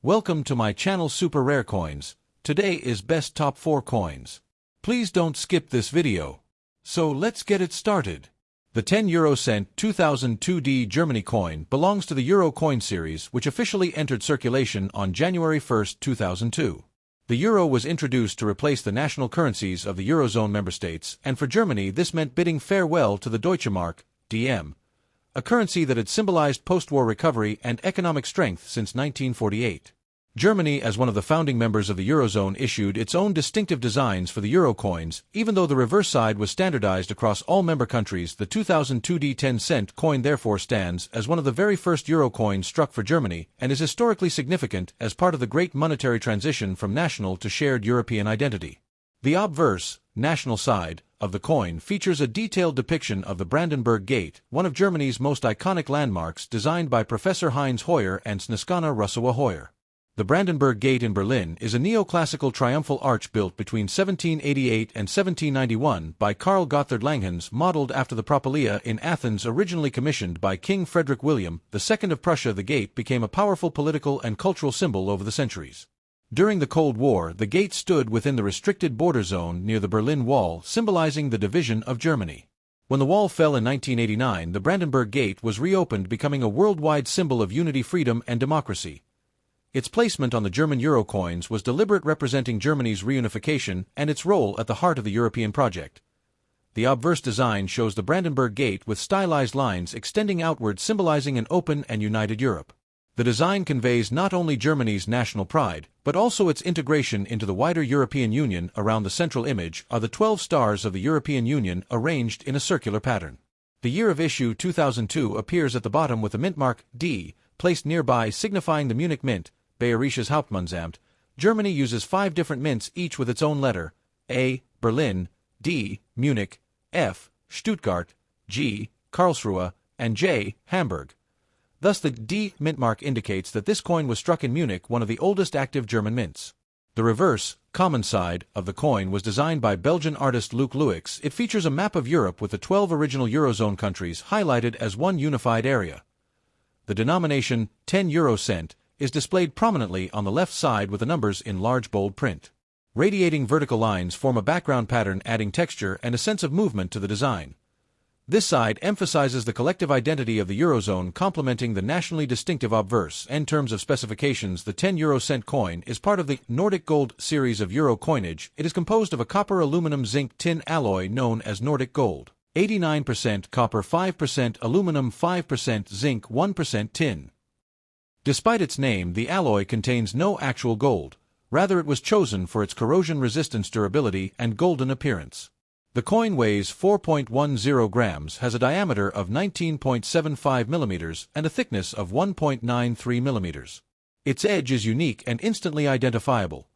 Welcome to my channel Super Rare Coins. Today is best top 4 coins. Please don't skip this video. So let's get it started. The 10 euro cent 2002D Germany coin belongs to the Euro coin series, which officially entered circulation on January 1, 2002. The euro was introduced to replace the national currencies of the Eurozone member states, and for Germany this meant bidding farewell to the Deutsche Mark, DM, a currency that had symbolized post-war recovery and economic strength since 1948. Germany, as one of the founding members of the Eurozone, issued its own distinctive designs for the euro coins. Even though the reverse side was standardized across all member countries, the 2002D 10-cent coin therefore stands as one of the very first euro coins struck for Germany and is historically significant as part of the great monetary transition from national to shared European identity. The obverse, national side, of the coin features a detailed depiction of the Brandenburg Gate, one of Germany's most iconic landmarks, designed by Professor Heinz Hoyer and Snezcana Russowa Hoyer. The Brandenburg Gate in Berlin is a neoclassical triumphal arch built between 1788 and 1791 by Karl Gotthard Langhans, modeled after the Propylaea in Athens, originally commissioned by King Frederick William II of Prussia. The gate became a powerful political and cultural symbol over the centuries. During the Cold War, the gate stood within the restricted border zone near the Berlin Wall, symbolizing the division of Germany. When the wall fell in 1989, the Brandenburg Gate was reopened, becoming a worldwide symbol of unity, freedom, and democracy. Its placement on the German euro coins was deliberate, representing Germany's reunification and its role at the heart of the European project. The obverse design shows the Brandenburg Gate with stylized lines extending outward, symbolizing an open and united Europe. The design conveys not only Germany's national pride, but also its integration into the wider European Union. Around the central image are the 12 stars of the European Union arranged in a circular pattern. The year of issue 2002 appears at the bottom with a mint mark, D, placed nearby, signifying the Munich Mint, Bayerisches Hauptmannsamt. Germany uses 5 different mints, each with its own letter: A, Berlin; D, Munich; F, Stuttgart; G, Karlsruhe; and J, Hamburg. Thus the D mint mark indicates that this coin was struck in Munich, one of the oldest active German mints. The reverse, common side, of the coin was designed by Belgian artist Luc Luix. It features a map of Europe with the 12 original Eurozone countries highlighted as one unified area. The denomination, 10 euro cent, is displayed prominently on the left side with the numbers in large bold print. Radiating vertical lines form a background pattern, adding texture and a sense of movement to the design. This side emphasizes the collective identity of the Eurozone, complementing the nationally distinctive obverse. In terms of specifications, the 10 euro cent coin is part of the Nordic Gold series of euro coinage. It is composed of a copper aluminum zinc tin alloy known as Nordic Gold. 89% copper, 5% aluminum, 5% zinc, 1% tin. Despite its name, the alloy contains no actual gold. Rather, it was chosen for its corrosion resistance, durability, and golden appearance. The coin weighs 4.10 grams, has a diameter of 19.75 millimeters, and a thickness of 1.93 millimeters. Its edge is unique and instantly identifiable.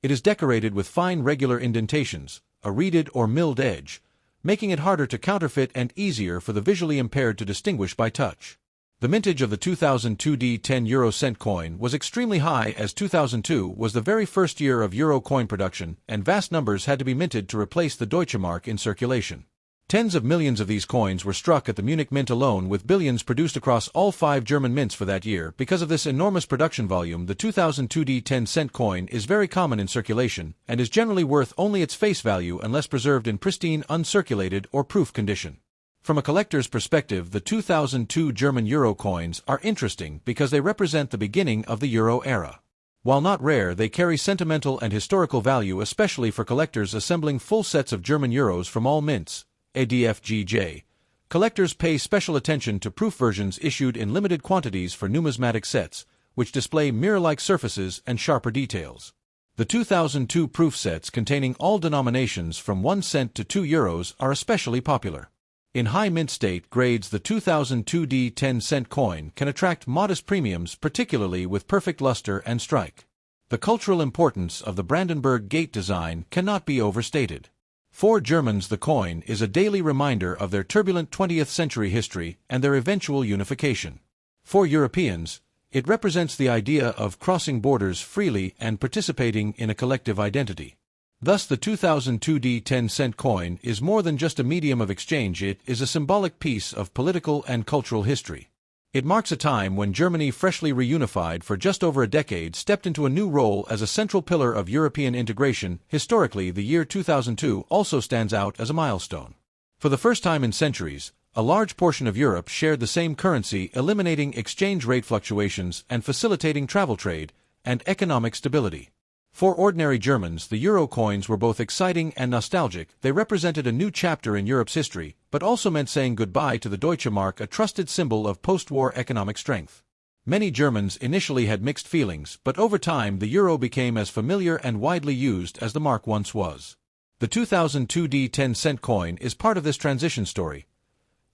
It is decorated with fine regular indentations, a reeded or milled edge, making it harder to counterfeit and easier for the visually impaired to distinguish by touch. The mintage of the 2002D 10 euro cent coin was extremely high, as 2002 was the very first year of euro coin production, and vast numbers had to be minted to replace the Deutsche Mark in circulation. Tens of millions of these coins were struck at the Munich Mint alone, with billions produced across all 5 German mints for that year. Because of this enormous production volume, the 2002D 10-cent coin is very common in circulation and is generally worth only its face value unless preserved in pristine, uncirculated, or proof condition. From a collector's perspective, the 2002 German euro coins are interesting because they represent the beginning of the euro era. While not rare, they carry sentimental and historical value, especially for collectors assembling full sets of German euros from all mints. ADFGJ. Collectors pay special attention to proof versions issued in limited quantities for numismatic sets, which display mirror-like surfaces and sharper details. The 2002 proof sets, containing all denominations from 1 cent to 2 euros, are especially popular. In high mint state grades, the 2002D 10-cent coin can attract modest premiums, particularly with perfect luster and strike. The cultural importance of the Brandenburg Gate design cannot be overstated. For Germans, the coin is a daily reminder of their turbulent 20th century history and their eventual unification. For Europeans, it represents the idea of crossing borders freely and participating in a collective identity. Thus, the 2002D 10-cent coin is more than just a medium of exchange. It is a symbolic piece of political and cultural history. It marks a time when Germany, freshly reunified for just over a decade, stepped into a new role as a central pillar of European integration. Historically, the year 2002 also stands out as a milestone. For the first time in centuries, a large portion of Europe shared the same currency, eliminating exchange rate fluctuations and facilitating travel trade and economic stability. For ordinary Germans, the euro coins were both exciting and nostalgic. They represented a new chapter in Europe's history, but also meant saying goodbye to the Deutsche Mark, a trusted symbol of post-war economic strength. Many Germans initially had mixed feelings, but over time the euro became as familiar and widely used as the mark once was. The 2002 10-cent coin is part of this transition story.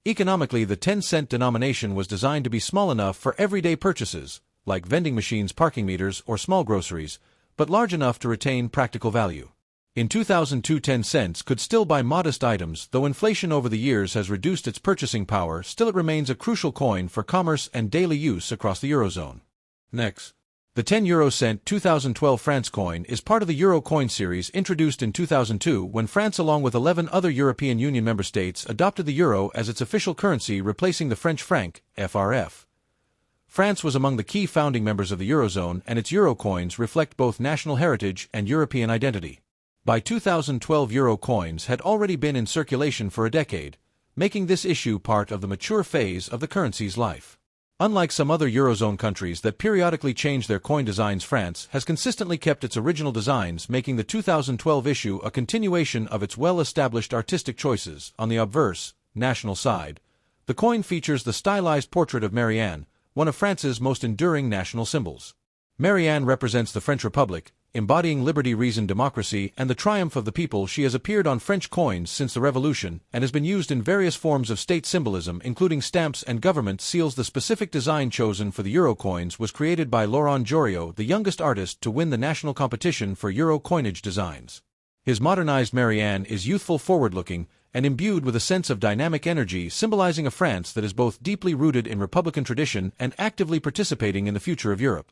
Economically, the 10-cent denomination was designed to be small enough for everyday purchases, like vending machines, parking meters, or small groceries, but large enough to retain practical value. In 2002, 10 cents could still buy modest items. Though inflation over the years has reduced its purchasing power, still it remains a crucial coin for commerce and daily use across the Eurozone. Next, the 10 euro cent 2012 France coin is part of the Euro coin series introduced in 2002 when France, along with 11 other European Union member states, adopted the euro as its official currency, replacing the French franc, FRF. France was among the key founding members of the Eurozone, and its euro coins reflect both national heritage and European identity. By 2012, euro coins had already been in circulation for a decade, making this issue part of the mature phase of the currency's life. Unlike some other Eurozone countries that periodically change their coin designs, France has consistently kept its original designs, making the 2012 issue a continuation of its well-established artistic choices. On the obverse, national side, the coin features the stylized portrait of Marianne, one of France's most enduring national symbols. Marianne represents the French Republic, embodying liberty, reason, democracy, and the triumph of the people. She has appeared on French coins since the Revolution and has been used in various forms of state symbolism, including stamps and government seals. The specific design chosen for the euro coins was created by Laurent Joriot, the youngest artist to win the national competition for euro coinage designs. His modernized Marianne is youthful, forward-looking, and imbued with a sense of dynamic energy, symbolizing a France that is both deeply rooted in Republican tradition and actively participating in the future of Europe.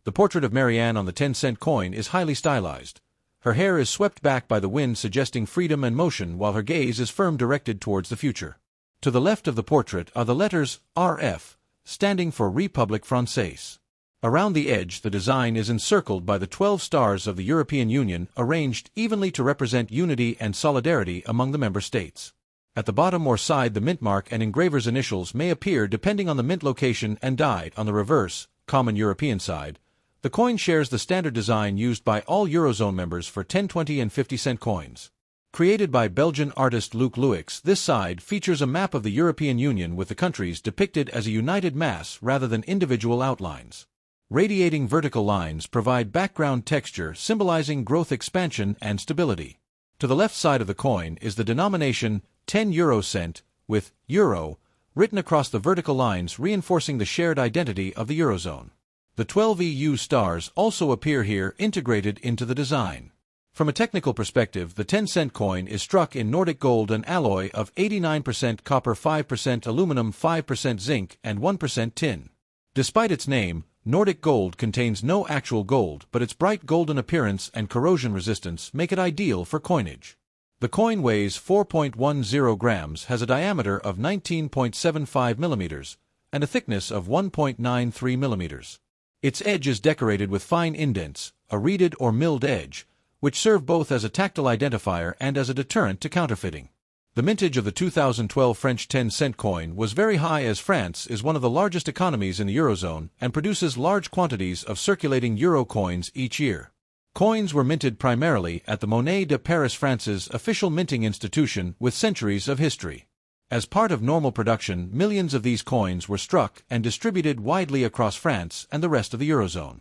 The portrait of Marianne on the 10-cent coin is highly stylized. Her hair is swept back by the wind, suggesting freedom and motion, while her gaze is firm, directed towards the future. To the left of the portrait are the letters RF, standing for République Française. Around the edge, the design is encircled by the 12 stars of the European Union, arranged evenly to represent unity and solidarity among the member states. At the bottom or side, the mint mark and engraver's initials may appear depending on the mint location and die. On the reverse, common European side, the coin shares the standard design used by all Eurozone members for 10, 20 and 50-cent coins. Created by Belgian artist Luc Louix, this side features a map of the European Union with the countries depicted as a united mass rather than individual outlines. Radiating vertical lines provide background texture, symbolizing growth, expansion, and stability. To the left side of the coin is the denomination 10 euro cent, with euro written across the vertical lines, reinforcing the shared identity of the Eurozone. The 12 EU stars also appear here, integrated into the design. From a technical perspective, the 10-cent coin is struck in Nordic gold, an alloy of 89% copper, 5% aluminum, 5% zinc, and 1% tin. Despite its name, Nordic gold contains no actual gold, but its bright golden appearance and corrosion resistance make it ideal for coinage. The coin weighs 4.10 grams, has a diameter of 19.75 millimeters, and a thickness of 1.93 millimeters. Its edge is decorated with fine indents, a reeded or milled edge, which serve both as a tactile identifier and as a deterrent to counterfeiting. The mintage of the 2012 French 10-cent coin was very high, as France is one of the largest economies in the Eurozone and produces large quantities of circulating euro coins each year. Coins were minted primarily at the Monnaie de Paris, France's official minting institution with centuries of history. As part of normal production, millions of these coins were struck and distributed widely across France and the rest of the Eurozone.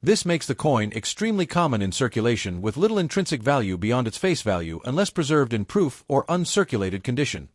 This makes the coin extremely common in circulation, with little intrinsic value beyond its face value unless preserved in proof or uncirculated condition.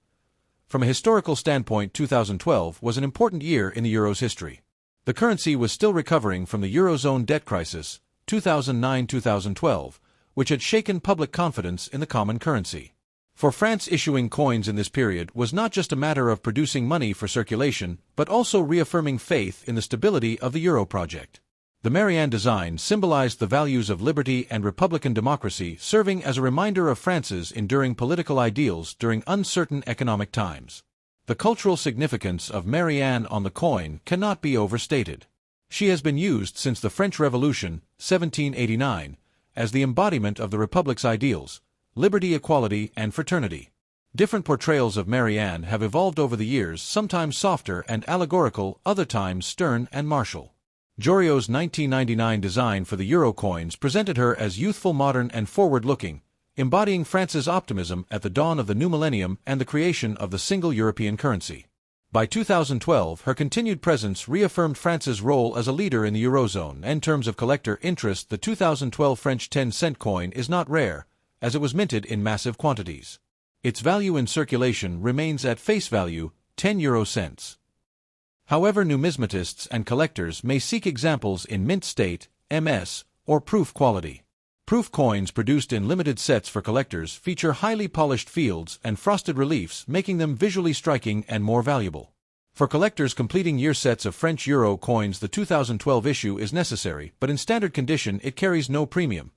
From a historical standpoint, 2012 was an important year in the euro's history. The currency was still recovering from the Eurozone debt crisis, 2009-2012, which had shaken public confidence in the common currency. For France, issuing coins in this period was not just a matter of producing money for circulation, but also reaffirming faith in the stability of the euro project. The Marianne design symbolized the values of liberty and republican democracy, serving as a reminder of France's enduring political ideals during uncertain economic times. The cultural significance of Marianne on the coin cannot be overstated. She has been used since the French Revolution, 1789, as the embodiment of the Republic's ideals: liberty, equality, and fraternity. Different portrayals of Marianne have evolved over the years, sometimes softer and allegorical, other times stern and martial. Joriot's 1999 design for the euro coins presented her as youthful, modern, and forward-looking, embodying France's optimism at the dawn of the new millennium and the creation of the single European currency. By 2012, her continued presence reaffirmed France's role as a leader in the Eurozone. In terms of collector interest, the 2012 French 10-cent coin is not rare, as it was minted in massive quantities. Its value in circulation remains at face value, 10 euro cents. However, numismatists and collectors may seek examples in mint state, MS, or proof quality. Proof coins produced in limited sets for collectors feature highly polished fields and frosted reliefs, making them visually striking and more valuable. For collectors completing year sets of French euro coins, the 2012 issue is necessary, but in standard condition it carries no premium.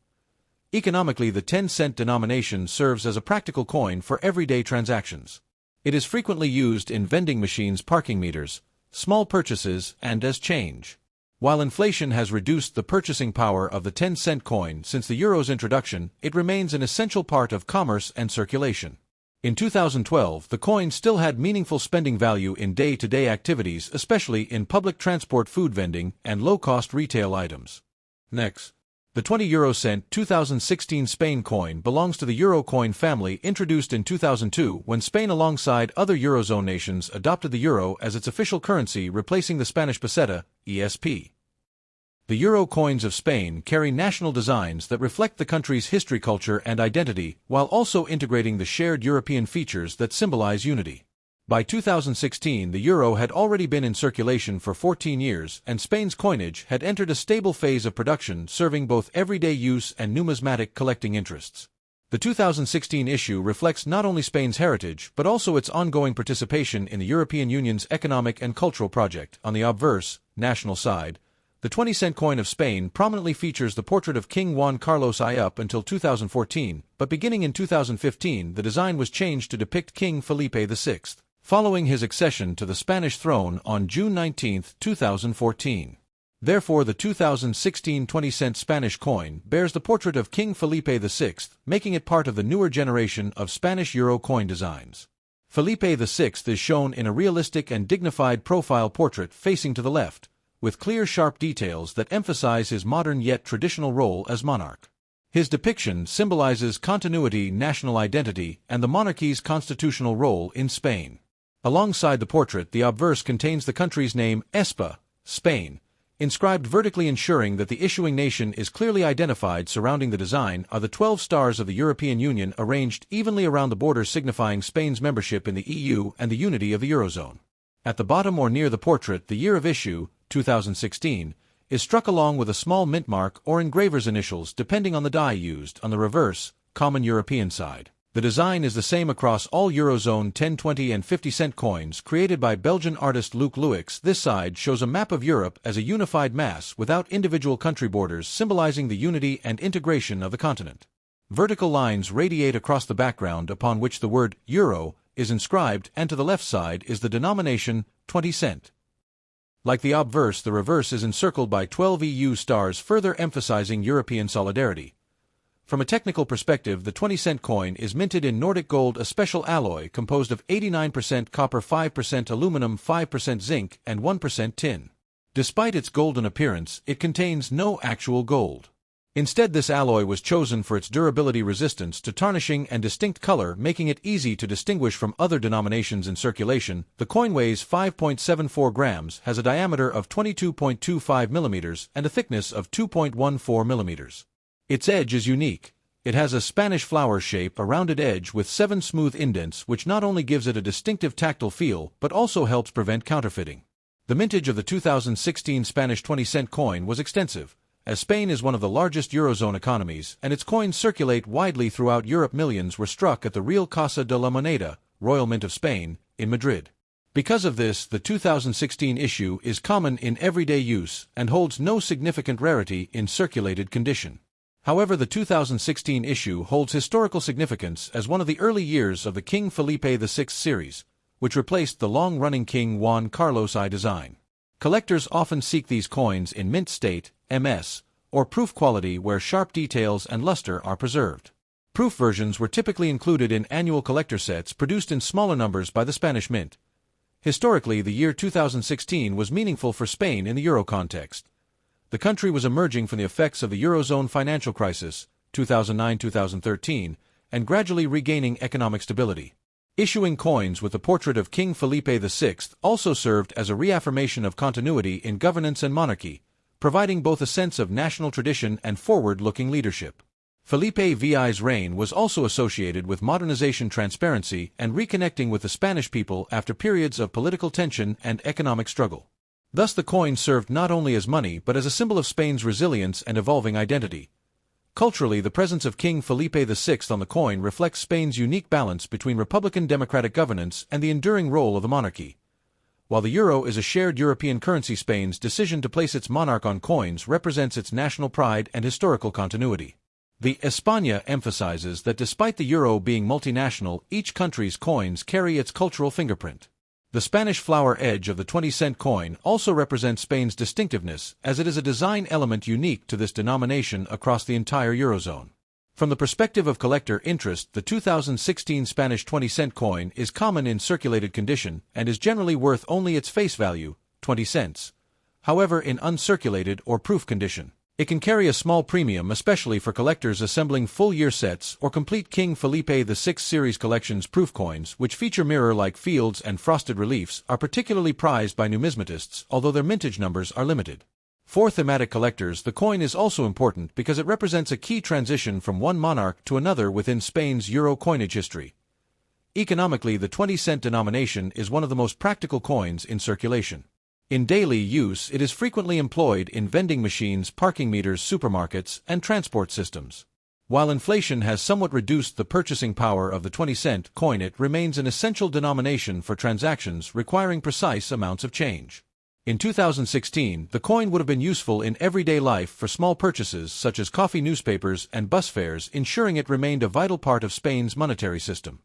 Economically, the 10-cent denomination serves as a practical coin for everyday transactions. It is frequently used in vending machines, parking meters, small purchases, and as change. While inflation has reduced the purchasing power of the 10-cent coin since the euro's introduction, it remains an essential part of commerce and circulation. In 2012, the coin still had meaningful spending value in day-to-day activities, especially in public transport, food vending, and low-cost retail items. Next, the 20 euro cent 2016 Spain coin belongs to the euro coin family, introduced in 2002 when Spain, alongside other Eurozone nations, adopted the euro as its official currency, replacing the Spanish peseta, ESP. The euro coins of Spain carry national designs that reflect the country's history, culture, and identity, while also integrating the shared European features that symbolize unity. By 2016, the euro had already been in circulation for 14 years, and Spain's coinage had entered a stable phase of production, serving both everyday use and numismatic collecting interests. The 2016 issue reflects not only Spain's heritage, but also its ongoing participation in the European Union's economic and cultural project. On the obverse, national side, the 20-cent coin of Spain prominently features the portrait of King Juan Carlos I up until 2014, but beginning in 2015, the design was changed to depict King Felipe VI. Following his accession to the Spanish throne on June 19, 2014. Therefore, the 2016 20-cent Spanish coin bears the portrait of King Felipe VI, making it part of the newer generation of Spanish euro coin designs. Felipe VI is shown in a realistic and dignified profile portrait facing to the left, with clear, sharp details that emphasize his modern yet traditional role as monarch. His depiction symbolizes continuity, national identity, and the monarchy's constitutional role in Spain. Alongside the portrait, the obverse contains the country's name, España, Spain, inscribed vertically, ensuring that the issuing nation is clearly identified. Surrounding the design are the 12 stars of the European Union, arranged evenly around the border, signifying Spain's membership in the EU and the unity of the Eurozone. At the bottom or near the portrait, the year of issue, 2016, is struck along with a small mint mark or engraver's initials, depending on the die used. On the reverse, common European side, the design is the same across all Eurozone 10, 20, and 50-cent coins, created by Belgian artist Luc Louix. This side shows a map of Europe as a unified mass without individual country borders, symbolizing the unity and integration of the continent. Vertical lines radiate across the background upon which the word euro is inscribed, and to the left side is the denomination 20 cent. Like the obverse, the reverse is encircled by 12 EU stars, further emphasizing European solidarity. From a technical perspective, the 20-cent coin is minted in Nordic gold, a special alloy composed of 89% copper, 5% aluminum, 5% zinc, and 1% tin. Despite its golden appearance, it contains no actual gold. Instead, this alloy was chosen for its durability, resistance to tarnishing, and distinct color, making it easy to distinguish from other denominations in circulation. The coin weighs 5.74 grams, has a diameter of 22.25 millimeters, and a thickness of 2.14 millimeters. Its edge is unique. It has a Spanish flower shape, a rounded edge with 7 smooth indents, which not only gives it a distinctive tactile feel, but also helps prevent counterfeiting. The mintage of the 2016 Spanish 20-cent coin was extensive, as Spain is one of the largest Eurozone economies, and its coins circulate widely throughout Europe. Millions were struck at the Real Casa de la Moneda, Royal Mint of Spain, in Madrid. Because of this, the 2016 issue is common in everyday use and holds no significant rarity in circulated condition. However, the 2016 issue holds historical significance as one of the early years of the King Felipe VI series, which replaced the long-running King Juan Carlos I design. Collectors often seek these coins in mint state, MS, or proof quality where sharp details and luster are preserved. Proof versions were typically included in annual collector sets produced in smaller numbers by the Spanish Mint. Historically, the year 2016 was meaningful for Spain in the Euro context. The country was emerging from the effects of the Eurozone financial crisis, 2009-2013, and gradually regaining economic stability. Issuing coins with the portrait of King Felipe VI also served as a reaffirmation of continuity in governance and monarchy, providing both a sense of national tradition and forward-looking leadership. Felipe VI's reign was also associated with modernization, transparency, and reconnecting with the Spanish people after periods of political tension and economic struggle. Thus the coin served not only as money but as a symbol of Spain's resilience and evolving identity. Culturally, the presence of King Felipe VI on the coin reflects Spain's unique balance between republican democratic governance and the enduring role of the monarchy. While the euro is a shared European currency, Spain's decision to place its monarch on coins represents its national pride and historical continuity. The España emphasizes that despite the euro being multinational, each country's coins carry its cultural fingerprint. The Spanish flower edge of the 20-cent coin also represents Spain's distinctiveness, as it is a design element unique to this denomination across the entire Eurozone. From the perspective of collector interest, the 2016 Spanish 20-cent coin is common in circulated condition and is generally worth only its face value, 20 cents. However, in uncirculated or proof condition, it can carry a small premium, especially for collectors assembling full-year sets or complete King Felipe VI series collections. Proof coins, which feature mirror-like fields and frosted reliefs, are particularly prized by numismatists, although their mintage numbers are limited. For thematic collectors, the coin is also important because it represents a key transition from one monarch to another within Spain's euro coinage history. Economically, the 20-cent denomination is one of the most practical coins in circulation. In daily use, it is frequently employed in vending machines, parking meters, supermarkets, and transport systems. While inflation has somewhat reduced the purchasing power of the 20-cent coin, it remains an essential denomination for transactions requiring precise amounts of change. In 2016, the coin would have been useful in everyday life for small purchases such as coffee, newspapers, and bus fares, ensuring it remained a vital part of Spain's monetary system.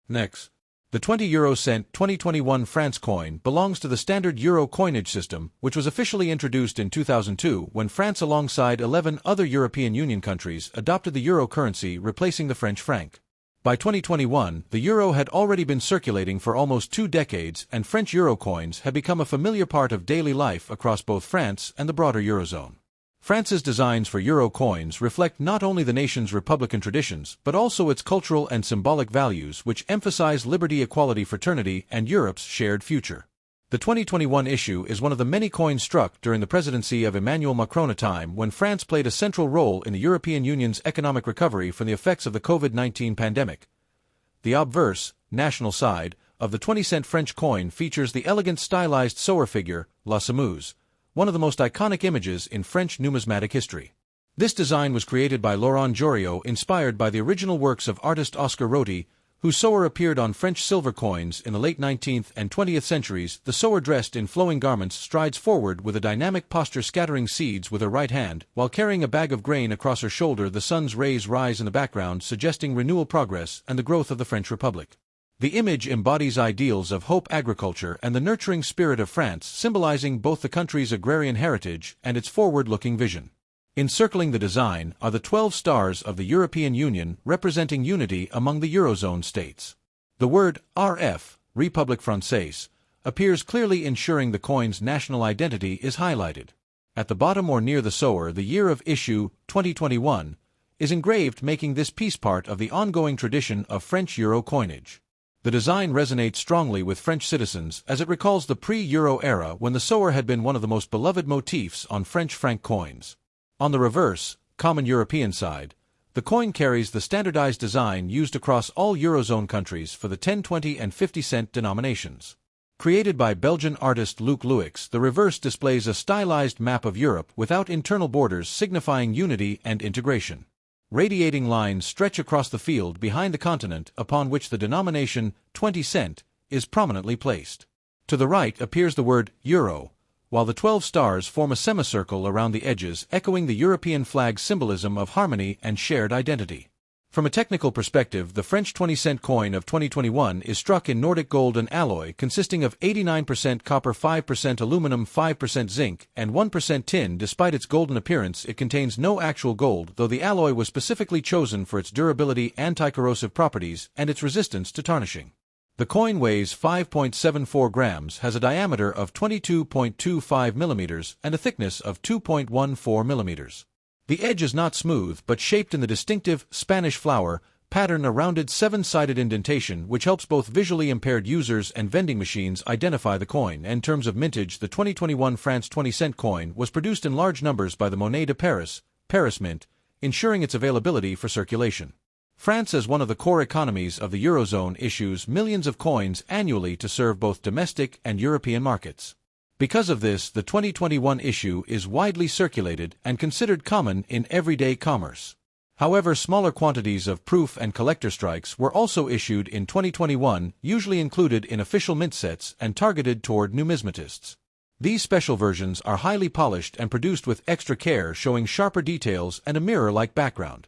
Next, the 20-euro-cent 2021 France coin belongs to the standard euro coinage system, which was officially introduced in 2002 when France, alongside 11 other European Union countries, adopted the euro currency, replacing the French franc. By 2021, the euro had already been circulating for almost 2 decades, and French euro coins had become a familiar part of daily life across both France and the broader Eurozone. France's designs for euro coins reflect not only the nation's republican traditions, but also its cultural and symbolic values, which emphasize liberty, equality, fraternity, and Europe's shared future. The 2021 issue is one of the many coins struck during the presidency of Emmanuel Macron, a time when France played a central role in the European Union's economic recovery from the effects of the COVID-19 pandemic. The obverse, national side, of the 20-cent French coin features the elegant stylized sower figure, La Semeuse, one of the most iconic images in French numismatic history. This design was created by Laurent Joriot, inspired by the original works of artist Oscar Roti, whose sower appeared on French silver coins in the late 19th and 20th centuries. The sower, dressed in flowing garments, strides forward with a dynamic posture, scattering seeds with her right hand, while carrying a bag of grain across her shoulder. The sun's rays rise in the background, suggesting renewal, progress, and the growth of the French Republic. The image embodies ideals of hope, agriculture, and the nurturing spirit of France, symbolizing both the country's agrarian heritage and its forward-looking vision. Encircling the design are the 12 stars of the European Union, representing unity among the Eurozone states. The word RF, République Française, appears clearly, ensuring the coin's national identity is highlighted. At the bottom or near the sower, the year of issue, 2021, is engraved, making this piece part of the ongoing tradition of French euro coinage. The design resonates strongly with French citizens as it recalls the pre-euro era when the sower had been one of the most beloved motifs on French franc coins. On the reverse, common European side, the coin carries the standardized design used across all Eurozone countries for the 10, 20, and 50-cent denominations. Created by Belgian artist Luc Louix, the reverse displays a stylized map of Europe without internal borders, signifying unity and integration. Radiating lines stretch across the field behind the continent upon which the denomination 20 cent is prominently placed. To the right appears the word euro, while the 12 stars form a semicircle around the edges, echoing the European flag's symbolism of harmony and shared identity. From a technical perspective, the French 20-cent coin of 2021 is struck in Nordic gold and alloy consisting of 89% copper, 5% aluminum, 5% zinc, and 1% tin. Despite its golden appearance, it contains no actual gold, though the alloy was specifically chosen for its durability, anti-corrosive properties, and its resistance to tarnishing. The coin weighs 5.74 grams, has a diameter of 22.25 millimeters, and a thickness of 2.14 millimeters. The edge is not smooth but shaped in the distinctive Spanish flower pattern, a rounded 7-sided indentation which helps both visually impaired users and vending machines identify the coin. In terms of mintage, the 2021 France 20-cent coin was produced in large numbers by the Monnaie de Paris, Paris Mint, ensuring its availability for circulation. France, as one of the core economies of the Eurozone, issues millions of coins annually to serve both domestic and European markets. Because of this, the 2021 issue is widely circulated and considered common in everyday commerce. However, smaller quantities of proof and collector strikes were also issued in 2021, usually included in official mint sets and targeted toward numismatists. These special versions are highly polished and produced with extra care, showing sharper details and a mirror-like background.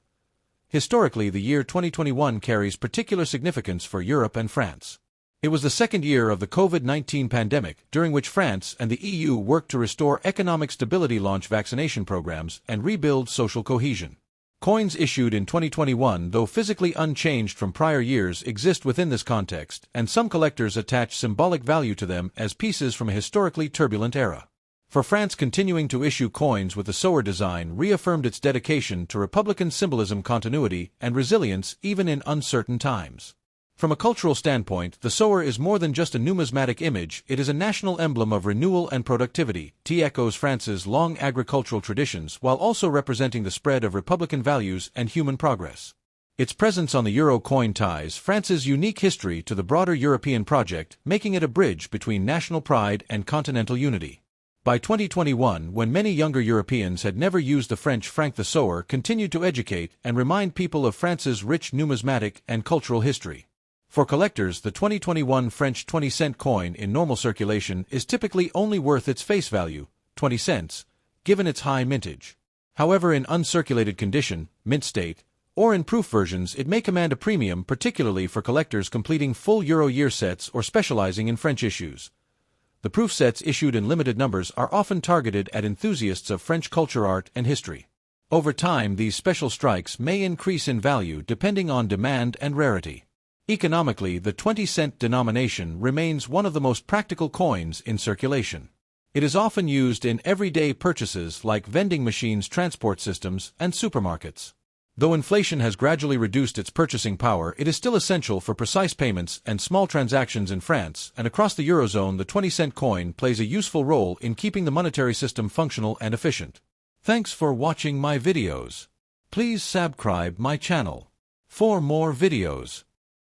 Historically, the year 2021 carries particular significance for Europe and France. It was the second year of the COVID-19 pandemic, during which France and the EU worked to restore economic stability, launch vaccination programs, and rebuild social cohesion. Coins issued in 2021, though physically unchanged from prior years, exist within this context, and some collectors attach symbolic value to them as pieces from a historically turbulent era. For France, continuing to issue coins with the sower design reaffirmed its dedication to Republican symbolism, continuity, and resilience even in uncertain times. From a cultural standpoint, the sower is more than just a numismatic image, it is a national emblem of renewal and productivity. It echoes France's long agricultural traditions while also representing the spread of Republican values and human progress. Its presence on the euro coin ties France's unique history to the broader European project, making it a bridge between national pride and continental unity. By 2021, when many younger Europeans had never used the French franc, the sower continued to educate and remind people of France's rich numismatic and cultural history. For collectors, the 2021 French 20-cent coin in normal circulation is typically only worth its face value, 20 cents, given its high mintage. However, in uncirculated condition, mint state, or in proof versions, it may command a premium, particularly for collectors completing full Euro year sets or specializing in French issues. The proof sets issued in limited numbers are often targeted at enthusiasts of French culture, art, and history. Over time, these special strikes may increase in value depending on demand and rarity. Economically, the 20-cent denomination remains one of the most practical coins in circulation. It is often used in everyday purchases like vending machines, transport systems, and supermarkets. Though inflation has gradually reduced its purchasing power, it is still essential for precise payments and small transactions in France, and across the Eurozone the 20-cent coin plays a useful role in keeping the monetary system functional and efficient. Thanks for watching my videos. Please subscribe my channel for more videos.